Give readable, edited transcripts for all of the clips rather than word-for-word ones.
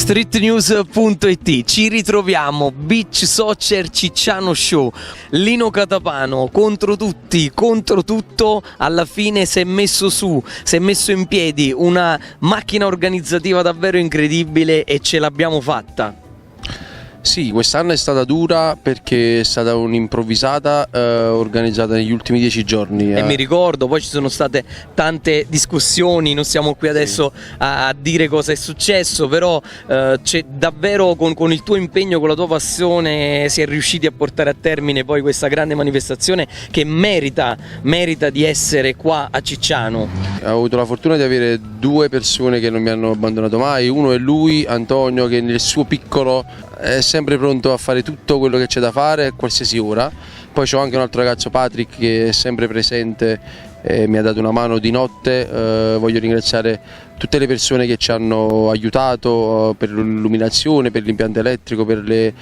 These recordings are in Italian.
streetnews.it. Ci ritroviamo, Beach Soccer Cicciano Show. Lino Catapano contro tutti, contro tutto, alla fine si è messo su, si è messo in piedi una macchina organizzativa davvero incredibile e ce l'abbiamo fatta. Sì, quest'anno è stata dura perché è stata un'improvvisata organizzata negli ultimi 10 giorni. E mi ricordo, poi ci sono state tante discussioni, non siamo qui adesso a dire cosa è successo, però c'è davvero con il tuo impegno, con la tua passione si è riusciti a portare a termine poi questa grande manifestazione che merita di essere qua a Cicciano. Ho avuto la fortuna di avere due persone che non mi hanno abbandonato mai, uno è lui, Antonio, che nel suo piccolo è sempre pronto a fare tutto quello che c'è da fare a qualsiasi ora. Poi c'ho anche un altro ragazzo, Patrick, che è sempre presente e mi ha dato una mano di notte. Voglio ringraziare tutte le persone che ci hanno aiutato per l'illuminazione, per l'impianto elettrico, per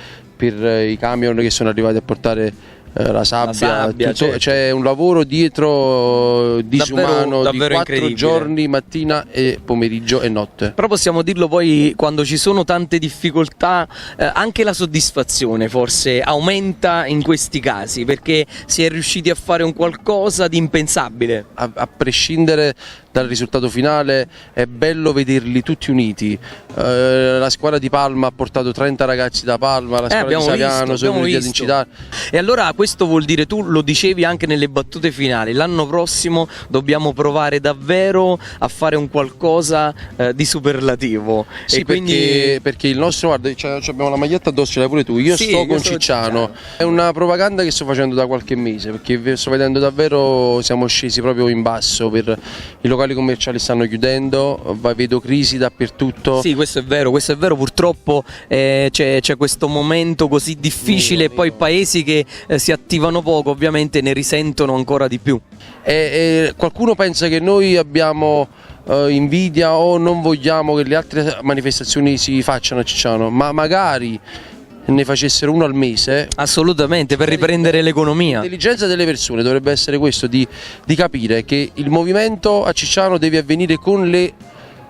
i camion che sono arrivati a portare la sabbia, certo. C'è un lavoro dietro disumano davvero di 4 giorni, mattina e pomeriggio e notte. Però possiamo dirlo, poi quando ci sono tante difficoltà anche la soddisfazione forse aumenta in questi casi, perché si è riusciti a fare un qualcosa di impensabile. A prescindere dal risultato finale è bello vederli tutti uniti. La squadra di Palma ha portato 30 ragazzi da Palma, la squadra di Saviano sono venuti ad incitare. E allora questo vuol dire, tu lo dicevi anche nelle battute finali, l'anno prossimo dobbiamo provare davvero a fare un qualcosa di superlativo. Sì, e quindi... perché il nostro, guarda, abbiamo la maglietta addosso, ce l'hai pure tu, io sto con Cicciano. È una propaganda che sto facendo da qualche mese, perché sto vedendo davvero, siamo scesi proprio in basso, per i locali commerciali stanno chiudendo, vedo crisi dappertutto. Sì, questo è vero, purtroppo c'è questo momento così difficile e poi paesi che si attivano poco ovviamente ne risentono ancora di più. Qualcuno pensa che noi abbiamo invidia o non vogliamo che le altre manifestazioni si facciano a Cicciano, ma magari ne facessero uno al mese. Assolutamente, per riprendere l'economia. L'intelligenza delle persone dovrebbe essere questo, di capire che il movimento a Cicciano deve avvenire con le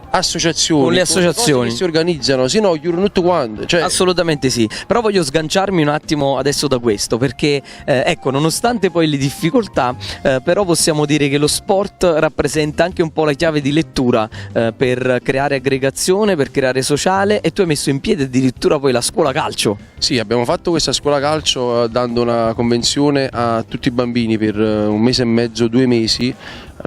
associazioni, con le associazioni che si organizzano, se no chiudono tutto quanto. Assolutamente sì, però voglio sganciarmi un attimo adesso da questo, perché ecco, nonostante poi le difficoltà, però possiamo dire che lo sport rappresenta anche un po' la chiave di lettura per creare aggregazione, per creare sociale, e tu hai messo in piedi addirittura poi la scuola calcio. Sì, abbiamo fatto questa scuola calcio dando una convenzione a tutti i bambini per 1 mese e mezzo, 2 mesi,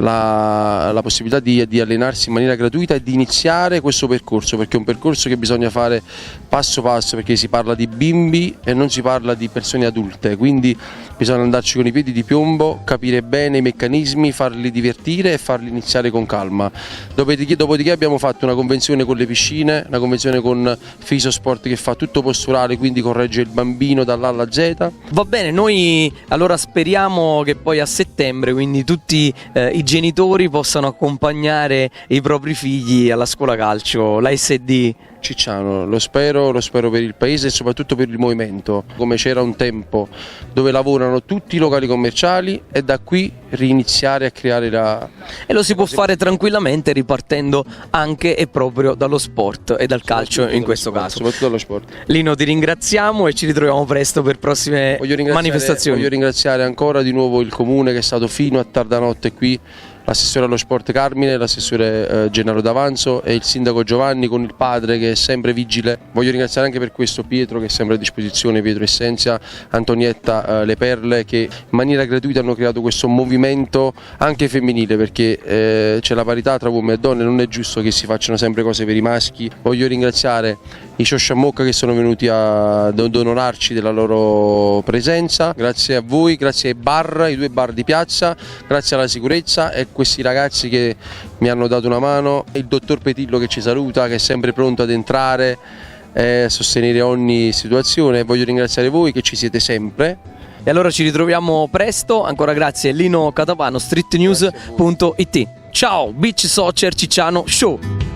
la possibilità di allenarsi in maniera gratuita e di iniziare questo percorso, perché è un percorso che bisogna fare passo passo, perché si parla di bimbi e non si parla di persone adulte, quindi bisogna andarci con i piedi di piombo, capire bene i meccanismi, farli divertire e farli iniziare con calma. Dopodiché abbiamo fatto una convenzione con le piscine, una convenzione con Fisosport che fa tutto posturale, quindi corregge il bambino dall'A alla Z. Va bene, noi allora speriamo che poi a settembre, quindi tutti i genitori possano accompagnare i propri figli alla scuola calcio, la SD Cicciano. Lo spero per il paese e soprattutto per il movimento, come c'era un tempo dove lavorano tutti i locali commerciali, e da qui riniziare a creare e lo si può fare tranquillamente ripartendo anche e proprio dallo sport e dal calcio in questo caso. Soprattutto dallo sport. Lino, ti ringraziamo e ci ritroviamo presto per prossime manifestazioni. Voglio ringraziare ancora di nuovo il comune che è stato fino a tarda notte qui, l'assessore allo sport Carmine, l'assessore Gennaro D'Avanzo e il sindaco Giovanni con il padre che è sempre vigile. Voglio ringraziare anche per questo Pietro che è sempre a disposizione, Pietro Essenzia, Antonietta Le Perle, che in maniera gratuita hanno creato questo movimento anche femminile, perché c'è la parità tra uomini e donne, non è giusto che si facciano sempre cose per i maschi. Voglio ringraziare i Ciosciamocca che sono venuti ad onorarci della loro presenza, grazie a voi, grazie ai bar, i 2 bar di piazza, grazie alla sicurezza e questi ragazzi che mi hanno dato una mano, il dottor Petillo che ci saluta, che è sempre pronto ad entrare e sostenere ogni situazione. Voglio ringraziare voi che ci siete sempre. E allora ci ritroviamo presto, ancora grazie Lino Catapano, streetnews.it. Ciao, Beach Soccer Cicciano Show!